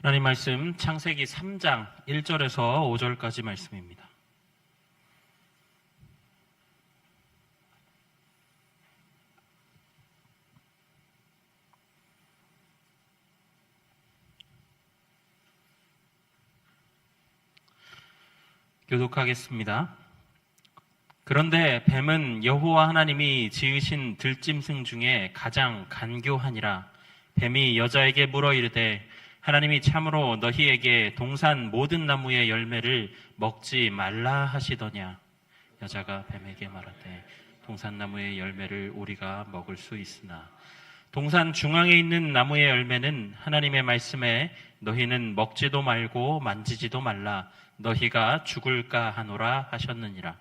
하나님 말씀 창세기 3장 1절에서 5절까지 말씀입니다. 교독하겠습니다. 그런데 뱀은 여호와 하나님이 지으신 들짐승 중에 가장 간교하니라. 뱀이 여자에게 물어 이르되 하나님이 참으로 너희에게 동산 모든 나무의 열매를 먹지 말라 하시더냐. 여자가 뱀에게 말하되 동산 나무의 열매를 우리가 먹을 수 있으나 동산 중앙에 있는 나무의 열매는 하나님의 말씀에 너희는 먹지도 말고 만지지도 말라 너희가 죽을까 하노라 하셨느니라.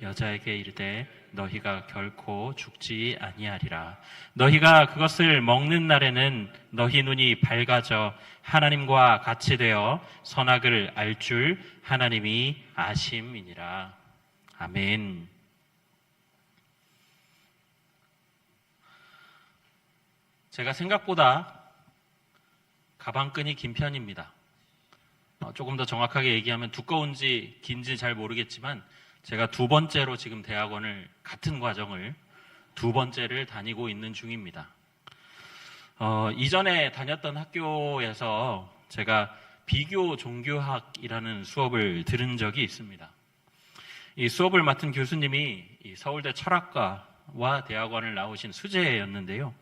여자에게 이르되 너희가 결코 죽지 아니하리라. 너희가 그것을 먹는 날에는 너희 눈이 밝아져 하나님과 같이 되어 선악을 알 줄 하나님이 아심이니라. 아멘. 제가 생각보다 가방끈이 긴 편입니다. 조금 더 정확하게 얘기하면 두꺼운지 긴지 잘 모르겠지만 제가 두 번째로 지금 대학원을 같은 과정을 두 번째를 다니고 있는 중입니다. 이전에 다녔던 학교에서 제가 비교 종교학이라는 수업을 들은 적이 있습니다. 이 수업을 맡은 교수님이 이 서울대 철학과와 대학원을 나오신 수재였는데요.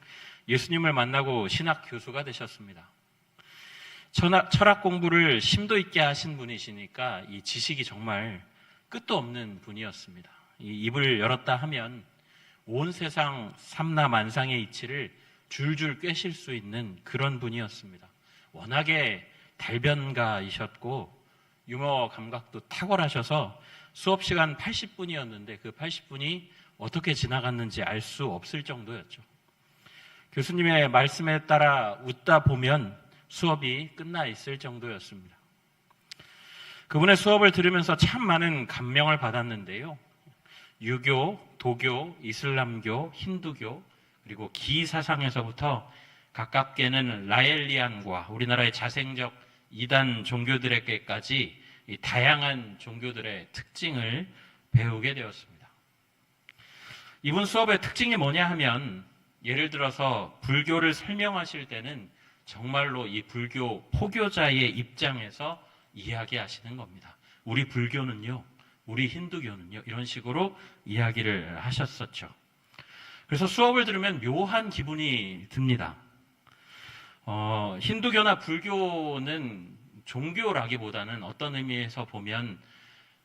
예수님을 만나고 신학 교수가 되셨습니다. 철학 공부를 심도 있게 하신 분이시니까 이 지식이 정말 끝도 없는 분이었습니다. 이 입을 열었다 하면 온 세상 삼라만상의 이치를 줄줄 꿰실 수 있는 그런 분이었습니다. 워낙에 달변가이셨고 유머 감각도 탁월하셔서 수업 시간 80분이었는데 그 80분이 어떻게 지나갔는지 알 수 없을 정도였죠. 교수님의 말씀에 따라 웃다 보면 수업이 끝나 있을 정도였습니다. 그분의 수업을 들으면서 참 많은 감명을 받았는데요. 유교, 도교, 이슬람교, 힌두교, 그리고 기사상에서부터 가깝게는 라엘리안과 우리나라의 자생적 이단 종교들에게까지 이 다양한 종교들의 특징을 배우게 되었습니다. 이분 수업의 특징이 뭐냐 하면 예를 들어서 불교를 설명하실 때는 정말로 이 불교 포교자의 입장에서 이야기하시는 겁니다. 우리 불교는요, 우리 힌두교는요, 이런 식으로 이야기를 하셨었죠. 그래서 수업을 들으면 묘한 기분이 듭니다. 힌두교나 불교는 종교라기보다는 어떤 의미에서 보면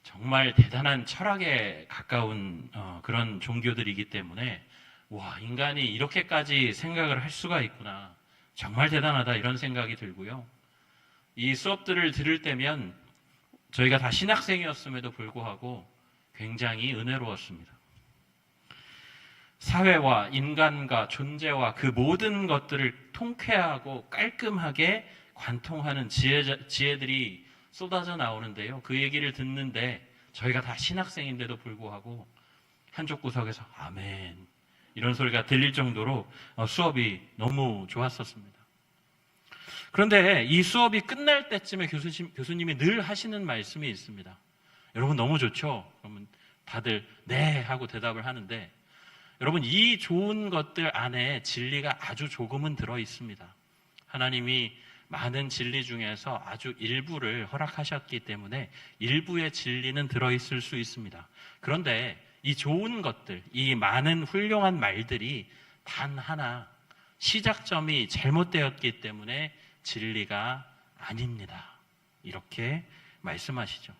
정말 대단한 철학에 가까운 그런 종교들이기 때문에 와, 인간이 이렇게까지 생각을 할 수가 있구나. 정말 대단하다 이런 생각이 들고요. 이 수업들을 들을 때면 저희가 다 신학생이었음에도 불구하고 굉장히 은혜로웠습니다. 사회와 인간과 존재와 그 모든 것들을 통쾌하고 깔끔하게 관통하는 지혜들이 쏟아져 나오는데요. 그 얘기를 듣는데 저희가 다 신학생인데도 불구하고 한쪽 구석에서 아멘 이런 소리가 들릴 정도로 수업이 너무 좋았었습니다. 그런데 이 수업이 끝날 때쯤에 교수님이 늘 하시는 말씀이 있습니다. 여러분 너무 좋죠? 그러면 다들 네 하고 대답을 하는데 여러분 이 좋은 것들 안에 진리가 아주 조금은 들어 있습니다. 하나님이 많은 진리 중에서 아주 일부를 허락하셨기 때문에 일부의 진리는 들어있을 수 있습니다. 그런데 이 좋은 것들, 이 많은 훌륭한 말들이 단 하나 시작점이 잘못되었기 때문에 진리가 아닙니다. 이렇게 말씀하시죠.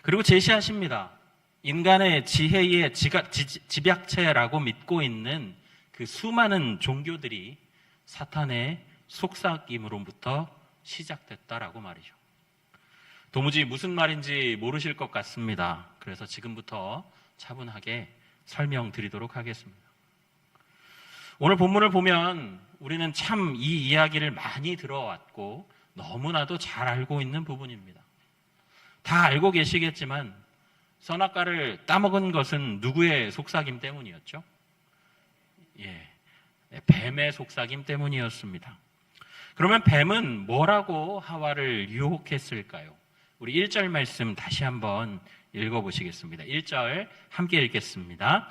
그리고 제시하십니다. 인간의 지혜의 집약체라고 믿고 있는 그 수많은 종교들이 사탄의 속삭임으로부터 시작됐다라고 말이죠. 도무지 무슨 말인지 모르실 것 같습니다. 그래서 지금부터 차분하게 설명드리도록 하겠습니다. 오늘 본문을 보면 우리는 참 이 이야기를 많이 들어왔고 너무나도 잘 알고 있는 부분입니다. 다 알고 계시겠지만 선악과를 따먹은 것은 누구의 속삭임 때문이었죠? 뱀의 속삭임 때문이었습니다. 그러면 뱀은 뭐라고 하와를 유혹했을까요? 우리 1절 말씀 다시 한번 읽어보시겠습니다. 1절 함께 읽겠습니다.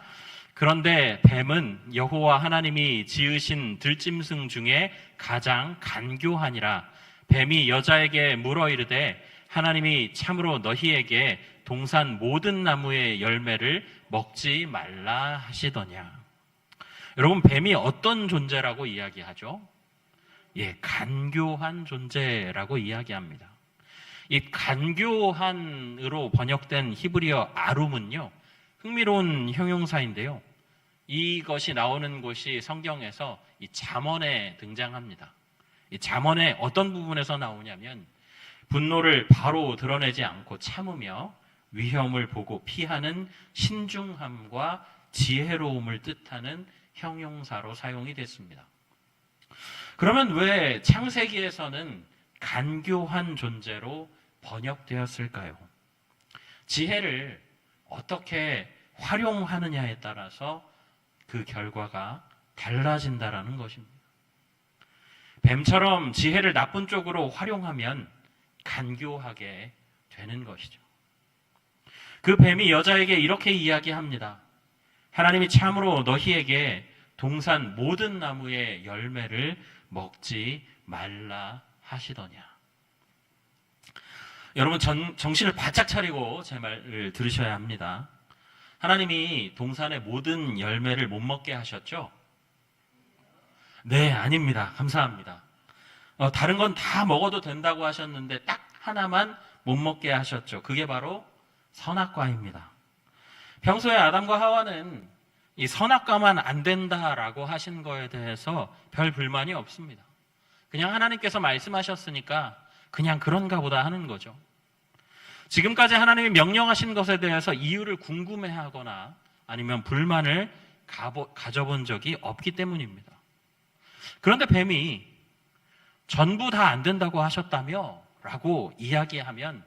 그런데 뱀은 여호와 하나님이 지으신 들짐승 중에 가장 간교하니라. 뱀이 여자에게 물어 이르되 하나님이 참으로 너희에게 동산 모든 나무의 열매를 먹지 말라 하시더냐. 여러분, 뱀이 어떤 존재라고 이야기하죠? 간교한 존재라고 이야기합니다. 이 간교한으로 번역된 히브리어 아룸은요, 흥미로운 형용사인데요. 이것이 나오는 곳이 성경에서 이 잠언에 등장합니다. 이 잠언의 어떤 부분에서 나오냐면 분노를 바로 드러내지 않고 참으며 위험을 보고 피하는 신중함과 지혜로움을 뜻하는 형용사로 사용이 됐습니다. 그러면 왜 창세기에서는 간교한 존재로 번역되었을까요? 지혜를 어떻게 활용하느냐에 따라서 그 결과가 달라진다라는 것입니다. 뱀처럼 지혜를 나쁜 쪽으로 활용하면 간교하게 되는 것이죠. 그 뱀이 여자에게 이렇게 이야기합니다. 하나님이 참으로 너희에게 동산 모든 나무의 열매를 먹지 말라 하시더냐. 여러분, 정신을 바짝 차리고 제 말을 들으셔야 합니다. 하나님이 동산의 모든 열매를 못 먹게 하셨죠? 네, 아닙니다. 감사합니다. 다른 건 다 먹어도 된다고 하셨는데 딱 하나만 못 먹게 하셨죠. 그게 바로 선악과입니다. 평소에 아담과 하와는 이 선악과만 안 된다라고 하신 거에 대해서 별 불만이 없습니다. 그냥 하나님께서 말씀하셨으니까 그냥 그런가 보다 하는 거죠. 지금까지 하나님이 명령하신 것에 대해서 이유를 궁금해하거나 아니면 불만을 가져본 적이 없기 때문입니다. 그런데 뱀이 전부 다 안 된다고 하셨다며? 라고 이야기하면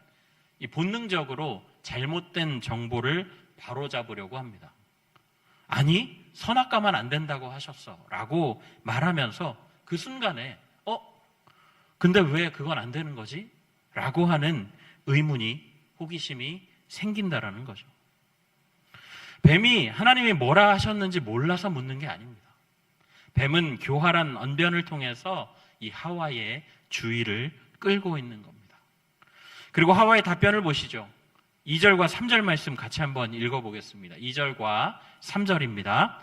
이 본능적으로 잘못된 정보를 바로잡으려고 합니다. 아니, 선악과만 안 된다고 하셨어 라고 말하면서 그 순간에 근데 왜 그건 안 되는 거지? 라고 하는 의문이, 호기심이 생긴다라는 거죠. 뱀이 하나님이 뭐라 하셨는지 몰라서 묻는 게 아닙니다. 뱀은 교활한 언변을 통해서 이 하와의 주의를 끌고 있는 겁니다. 그리고 하와의 답변을 보시죠. 2절과 3절 말씀 같이 한번 읽어보겠습니다. 2절과 3절입니다.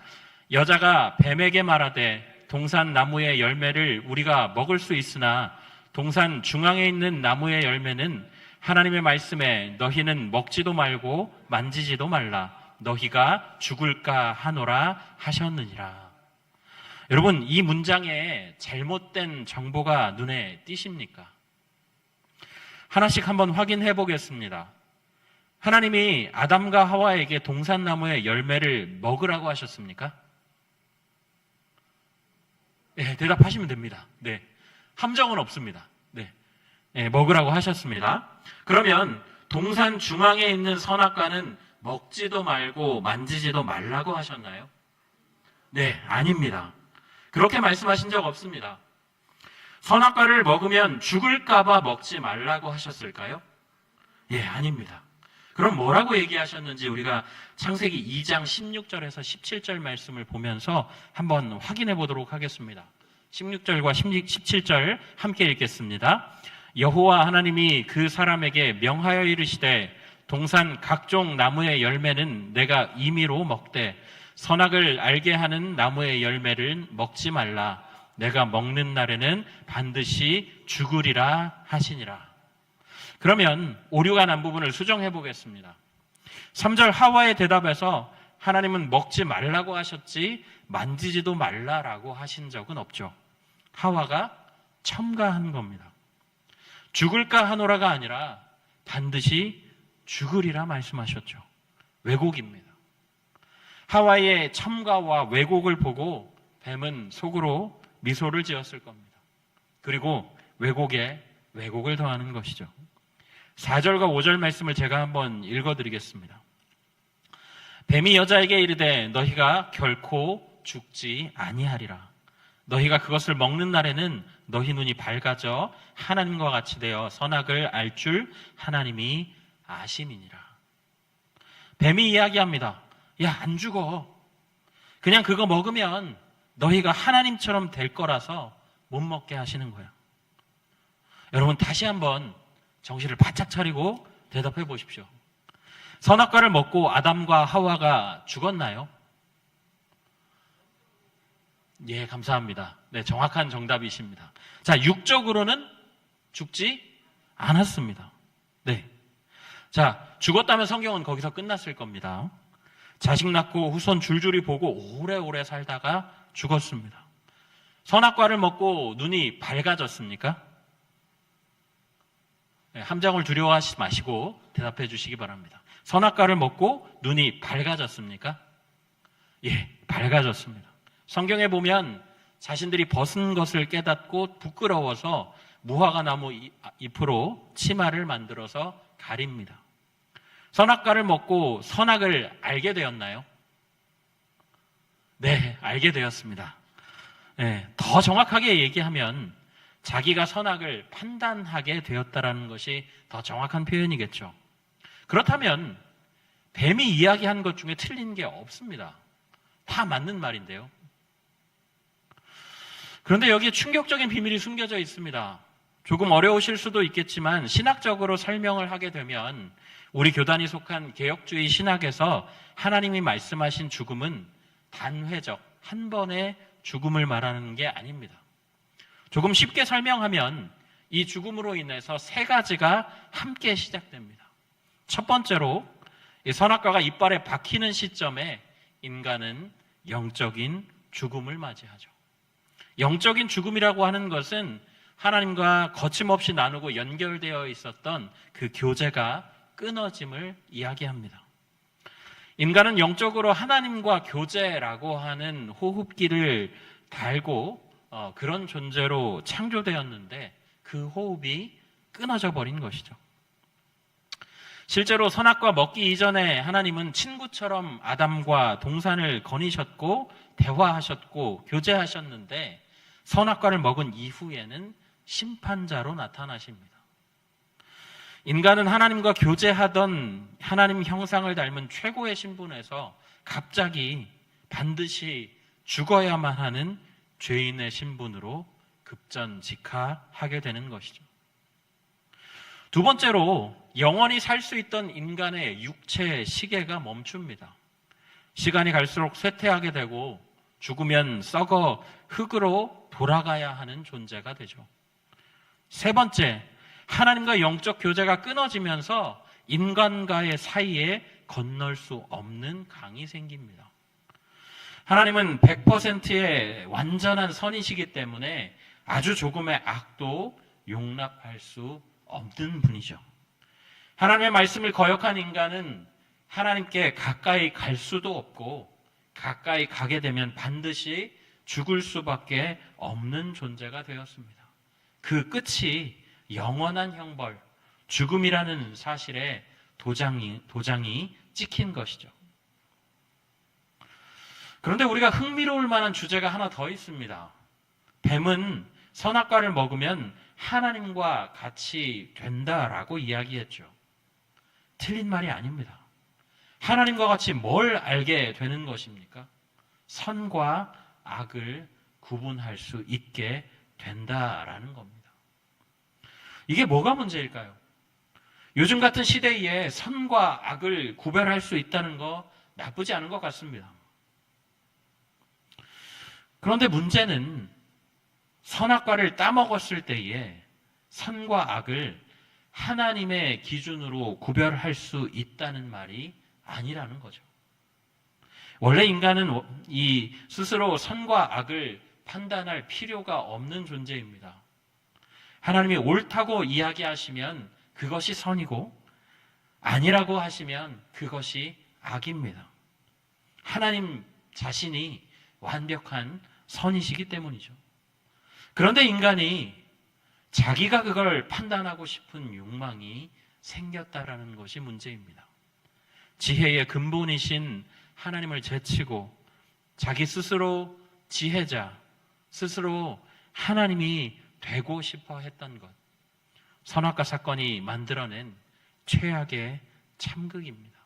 여자가 뱀에게 말하되 동산 나무의 열매를 우리가 먹을 수 있으나 동산 중앙에 있는 나무의 열매는 하나님의 말씀에 너희는 먹지도 말고 만지지도 말라. 너희가 죽을까 하노라 하셨느니라. 여러분, 이 문장에 잘못된 정보가 눈에 띄십니까? 하나씩 한번 확인해 보겠습니다. 하나님이 아담과 하와에게 동산나무의 열매를 먹으라고 하셨습니까? 네, 대답하시면 됩니다. 네, 함정은 없습니다. 네, 먹으라고 하셨습니다. 그러면 동산 중앙에 있는 선악과는 먹지도 말고 만지지도 말라고 하셨나요? 네, 아닙니다. 그렇게 말씀하신 적 없습니다. 선악과를 먹으면 죽을까봐 먹지 말라고 하셨을까요? 예, 아닙니다. 그럼 뭐라고 얘기하셨는지 우리가 창세기 2장 16절에서 17절 말씀을 보면서 한번 확인해 보도록 하겠습니다. 16절과 17절 함께 읽겠습니다. 여호와 하나님이 그 사람에게 명하여 이르시되 동산 각종 나무의 열매는 내가 임의로 먹되 선악을 알게 하는 나무의 열매를 먹지 말라. 내가 먹는 날에는 반드시 죽으리라 하시니라. 그러면 오류가 난 부분을 수정해 보겠습니다. 3절 하와의 대답에서 하나님은 먹지 말라고 하셨지 만지지도 말라라고 하신 적은 없죠. 하와가 첨가한 겁니다. 죽을까 하노라가 아니라 반드시 죽으리라 말씀하셨죠. 왜곡입니다. 하와의 첨가와 왜곡을 보고 뱀은 속으로 미소를 지었을 겁니다. 그리고 왜곡에 왜곡을 더하는 것이죠. 4절과 5절 말씀을 제가 한번 읽어드리겠습니다. 뱀이 여자에게 이르되 너희가 결코 죽지 아니하리라. 너희가 그것을 먹는 날에는 너희 눈이 밝아져 하나님과 같이 되어 선악을 알 줄 하나님이 아심이니라. 뱀이 이야기합니다. 야, 안 죽어. 그냥 그거 먹으면 너희가 하나님처럼 될 거라서 못 먹게 하시는 거야. 여러분, 다시 한번 정신을 바짝 차리고 대답해 보십시오. 선악과를 먹고 아담과 하와가 죽었나요? 예, 감사합니다. 네, 정확한 정답이십니다. 자, 육적으로는 죽지 않았습니다. 네. 자, 죽었다면 성경은 거기서 끝났을 겁니다. 자식 낳고 후손 줄줄이 보고 오래오래 살다가 죽었습니다. 선악과를 먹고 눈이 밝아졌습니까? 네, 함정을 두려워하지 마시고 대답해 주시기 바랍니다. 선악과를 먹고 눈이 밝아졌습니까? 예, 밝아졌습니다. 성경에 보면 자신들이 벗은 것을 깨닫고 부끄러워서 무화과 나무 잎으로 치마를 만들어서 가립니다. 선악과를 먹고 선악을 알게 되었나요? 네, 알게 되었습니다. 네, 더 정확하게 얘기하면 자기가 선악을 판단하게 되었다라는 것이 더 정확한 표현이겠죠. 그렇다면 뱀이 이야기한 것 중에 틀린 게 없습니다. 다 맞는 말인데요. 그런데 여기에 충격적인 비밀이 숨겨져 있습니다. 조금 어려우실 수도 있겠지만 신학적으로 설명을 하게 되면 우리 교단이 속한 개혁주의 신학에서 하나님이 말씀하신 죽음은 단회적, 한 번의 죽음을 말하는 게 아닙니다. 조금 쉽게 설명하면 이 죽음으로 인해서 세 가지가 함께 시작됩니다. 첫 번째로 이 선악과가 이빨에 박히는 시점에 인간은 영적인 죽음을 맞이하죠. 영적인 죽음이라고 하는 것은 하나님과 거침없이 나누고 연결되어 있었던 그 교제가 끊어짐을 이야기합니다. 인간은 영적으로 하나님과 교제라고 하는 호흡기를 달고 그런 존재로 창조되었는데 그 호흡이 끊어져 버린 것이죠. 실제로 선악과 먹기 이전에 하나님은 친구처럼 아담과 동산을 거니셨고 대화하셨고 교제하셨는데 선악과를 먹은 이후에는 심판자로 나타나십니다. 인간은 하나님과 교제하던 하나님 형상을 닮은 최고의 신분에서 갑자기 반드시 죽어야만 하는 죄인의 신분으로 급전직하하게 되는 것이죠. 두 번째로 영원히 살 수 있던 인간의 육체의 시계가 멈춥니다. 시간이 갈수록 쇠퇴하게 되고 죽으면 썩어 흙으로 돌아가야 하는 존재가 되죠. 세 번째, 하나님과 영적 교제가 끊어지면서 인간과의 사이에 건널 수 없는 강이 생깁니다. 하나님은 100%의 완전한 선이시기 때문에 아주 조금의 악도 용납할 수 없는 분이죠. 하나님의 말씀을 거역한 인간은 하나님께 가까이 갈 수도 없고 가까이 가게 되면 반드시 죽을 수밖에 없는 존재가 되었습니다. 그 끝이 영원한 형벌, 죽음이라는 사실에 도장이 찍힌 것이죠. 그런데 우리가 흥미로울 만한 주제가 하나 더 있습니다. 뱀은 선악과를 먹으면 하나님과 같이 된다라고 이야기했죠. 틀린 말이 아닙니다. 하나님과 같이 뭘 알게 되는 것입니까? 선과 악을 구분할 수 있게 된다라는 겁니다. 이게 뭐가 문제일까요? 요즘 같은 시대에 선과 악을 구별할 수 있다는 거 나쁘지 않은 것 같습니다. 그런데 문제는 선악과를 따먹었을 때에 선과 악을 하나님의 기준으로 구별할 수 있다는 말이 아니라는 거죠. 원래 인간은 이 스스로 선과 악을 판단할 필요가 없는 존재입니다. 하나님이 옳다고 이야기하시면 그것이 선이고 아니라고 하시면 그것이 악입니다. 하나님 자신이 완벽한 선이시기 때문이죠. 그런데 인간이 자기가 그걸 판단하고 싶은 욕망이 생겼다라는 것이 문제입니다. 지혜의 근본이신 하나님을 제치고 자기 스스로 지혜자, 스스로 하나님이 되고 싶어 했던 것. 선악과 사건이 만들어낸 최악의 참극입니다.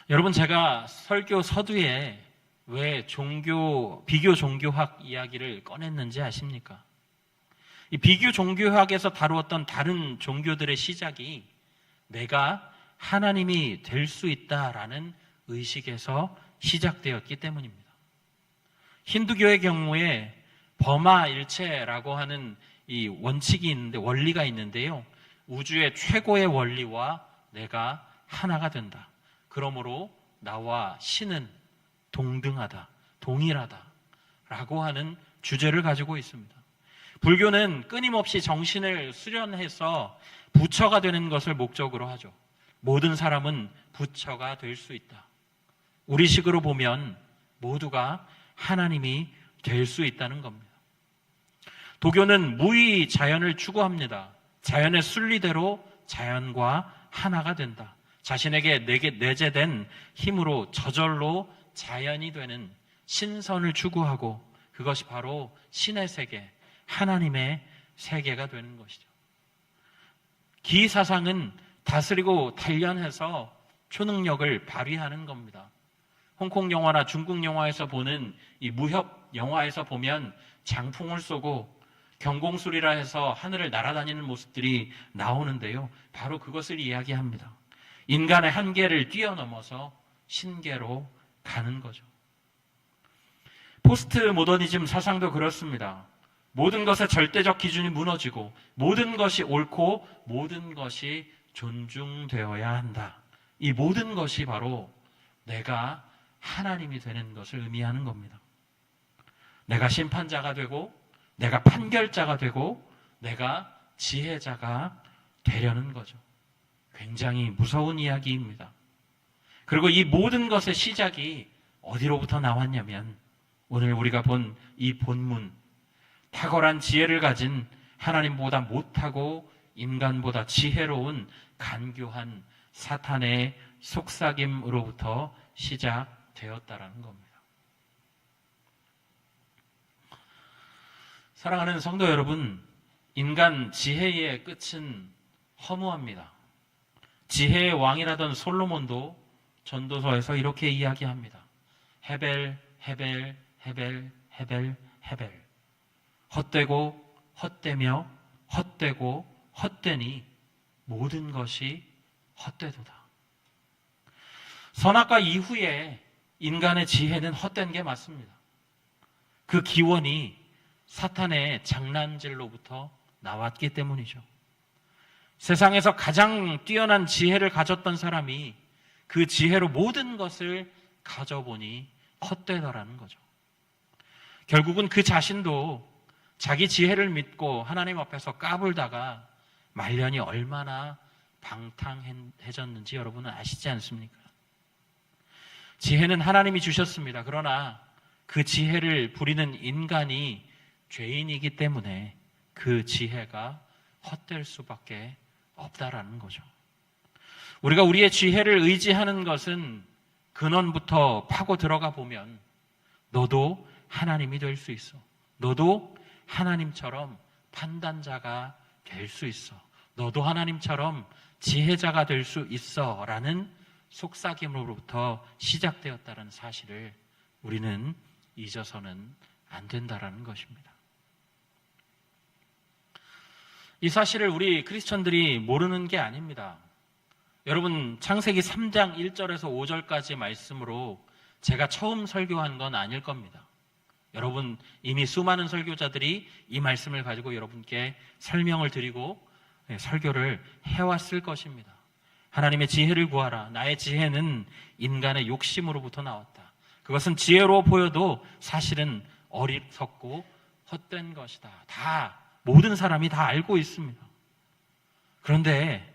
여러분, 제가 설교 서두에 왜 비교 종교학 이야기를 꺼냈는지 아십니까? 이 비교 종교학에서 다루었던 다른 종교들의 시작이 내가 하나님이 될 수 있다라는 의식에서 시작되었기 때문입니다. 힌두교의 경우에 버마일체라고 하는 이 원리가 있는데요. 우주의 최고의 원리와 내가 하나가 된다. 그러므로 나와 신은 동등하다, 동일하다 라고 하는 주제를 가지고 있습니다. 불교는 끊임없이 정신을 수련해서 부처가 되는 것을 목적으로 하죠. 모든 사람은 부처가 될 수 있다. 우리식으로 보면 모두가 하나님이 될 수 있다는 겁니다. 도교는 무의 자연을 추구합니다. 자연의 순리대로 자연과 하나가 된다. 자신에게 내재된 힘으로 저절로 자연이 되는 신선을 추구하고 그것이 바로 신의 세계, 하나님의 세계가 되는 것이죠. 기사상은 다스리고 단련해서 초능력을 발휘하는 겁니다. 홍콩 영화나 중국 영화에서 보는 이 무협 영화에서 보면 장풍을 쏘고 경공술이라 해서 하늘을 날아다니는 모습들이 나오는데요. 바로 그것을 이야기합니다. 인간의 한계를 뛰어넘어서 신계로 가는 거죠. 포스트 모더니즘 사상도 그렇습니다. 모든 것의 절대적 기준이 무너지고 모든 것이 옳고 모든 것이 존중되어야 한다. 이 모든 것이 바로 내가 하나님이 되는 것을 의미하는 겁니다. 내가 심판자가 되고 내가 판결자가 되고 내가 지혜자가 되려는 거죠. 굉장히 무서운 이야기입니다. 그리고 이 모든 것의 시작이 어디로부터 나왔냐면 오늘 우리가 본 이 본문, 탁월한 지혜를 가진 하나님보다 못하고 인간보다 지혜로운 간교한 사탄의 속삭임으로부터 시작되었다라는 겁니다. 사랑하는 성도 여러분, 인간 지혜의 끝은 허무합니다. 지혜의 왕이라던 솔로몬도 전도서에서 이렇게 이야기합니다. 헤벨, 헤벨, 헤벨, 헤벨, 헤벨. 헛되고 헛되며 헛되고 헛되니 모든 것이 헛되도다. 선악과 이후에 인간의 지혜는 헛된 게 맞습니다. 그 기원이 사탄의 장난질로부터 나왔기 때문이죠. 세상에서 가장 뛰어난 지혜를 가졌던 사람이 그 지혜로 모든 것을 가져보니 헛되더라는 거죠. 결국은 그 자신도 자기 지혜를 믿고 하나님 앞에서 까불다가 말년이 얼마나 방탕해졌는지 여러분은 아시지 않습니까? 지혜는 하나님이 주셨습니다. 그러나 그 지혜를 부리는 인간이 죄인이기 때문에 그 지혜가 헛될 수밖에 없다라는 거죠. 우리가 우리의 지혜를 의지하는 것은 근원부터 파고 들어가 보면 너도 하나님이 될 수 있어. 너도 하나님처럼 판단자가 될 수 있어. 너도 하나님처럼 지혜자가 될 수 있어 라는 속삭임으로부터 시작되었다는 사실을 우리는 잊어서는 안 된다라는 것입니다. 이 사실을 우리 크리스천들이 모르는 게 아닙니다. 여러분, 창세기 3장 1절에서 5절까지 말씀으로 제가 처음 설교한 건 아닐 겁니다. 여러분, 이미 수많은 설교자들이 이 말씀을 가지고 여러분께 설명을 드리고 설교를 해왔을 것입니다. 하나님의 지혜를 구하라. 나의 지혜는 인간의 욕심으로부터 나왔다. 그것은 지혜로 보여도 사실은 어리석고 헛된 것이다. 모든 사람이 다 알고 있습니다. 그런데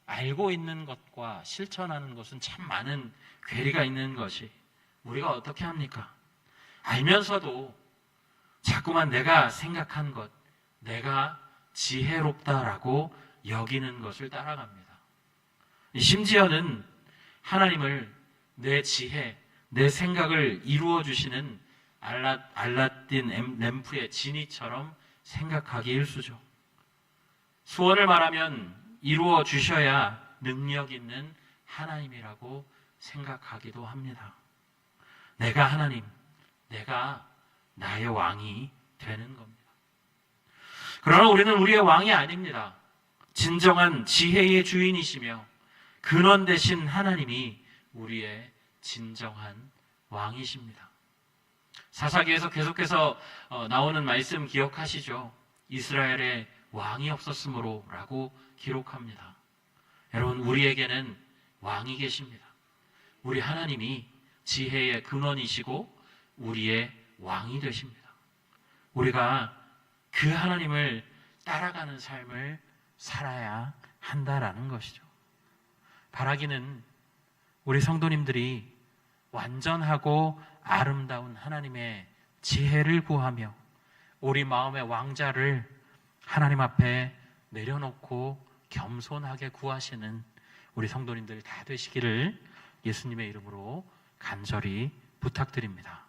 알고 있는 것과 실천하는 것은 참 많은 괴리가 있는 것이 우리가 어떻게 합니까? 알면서도 자꾸만 내가 생각한 것, 내가 지혜롭다라고 여기는 것을 따라갑니다. 심지어는 하나님을 내 지혜, 내 생각을 이루어 주시는 알라딘 램프의 지니처럼 생각하기 일쑤죠. 소원을 말하면 이루어 주셔야 능력 있는 하나님이라고 생각하기도 합니다. 내가 하나님, 내가 나의 왕이 되는 겁니다. 그러나 우리는 우리의 왕이 아닙니다. 진정한 지혜의 주인이시며 근원 되신 하나님이 우리의 진정한 왕이십니다. 사사기에서 계속해서 나오는 말씀 기억하시죠? 이스라엘에 왕이 없었으므로 라고 기록합니다. 여러분, 우리에게는 왕이 계십니다. 우리 하나님이 지혜의 근원이시고 우리의 왕이 되십니다. 우리가 그 하나님을 따라가는 삶을 살아야 한다라는 것이죠. 바라기는 우리 성도님들이 완전하고 아름다운 하나님의 지혜를 구하며 우리 마음의 왕자를 하나님 앞에 내려놓고 겸손하게 구하시는 우리 성도님들 다 되시기를 예수님의 이름으로 간절히 부탁드립니다.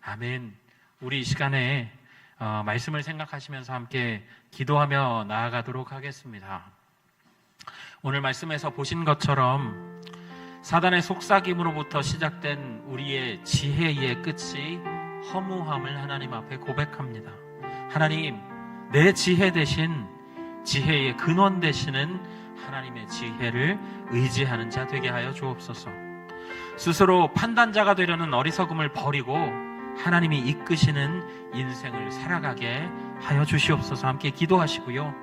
아멘. 우리 이 시간에 말씀을 생각하시면서 함께 기도하며 나아가도록 하겠습니다. 오늘 말씀에서 보신 것처럼 사단의 속삭임으로부터 시작된 우리의 지혜의 끝이 허무함을 하나님 앞에 고백합니다. 하나님, 내 지혜 대신 지혜의 근원 되시는 하나님의 지혜를 의지하는 자 되게 하여 주옵소서. 스스로 판단자가 되려는 어리석음을 버리고 하나님이 이끄시는 인생을 살아가게 하여 주시옵소서. 함께 기도하시고요.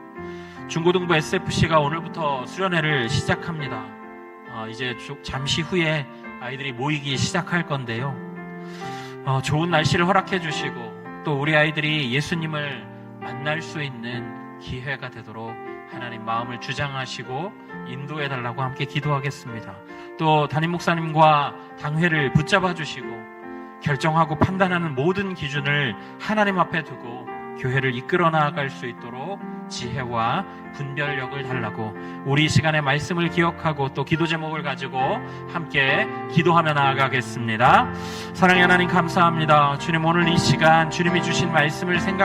중고등부 SFC가 오늘부터 수련회를 시작합니다. 이제 잠시 후에 아이들이 모이기 시작할 건데요. 좋은 날씨를 허락해 주시고 또 우리 아이들이 예수님을 만날 수 있는 기회가 되도록 하나님 마음을 주장하시고 인도해 달라고 함께 기도하겠습니다. 또 담임 목사님과 당회를 붙잡아 주시고 결정하고 판단하는 모든 기준을 하나님 앞에 두고 교회를 이끌어 나아갈 수 있도록 지혜와 분별력을 달라고 우리 시간의 말씀을 기억하고 또 기도 제목을 가지고 함께 기도하며 나아가겠습니다. 사랑의 하나님 감사합니다. 주님, 오늘 이 시간 주님이 주신 말씀을 생각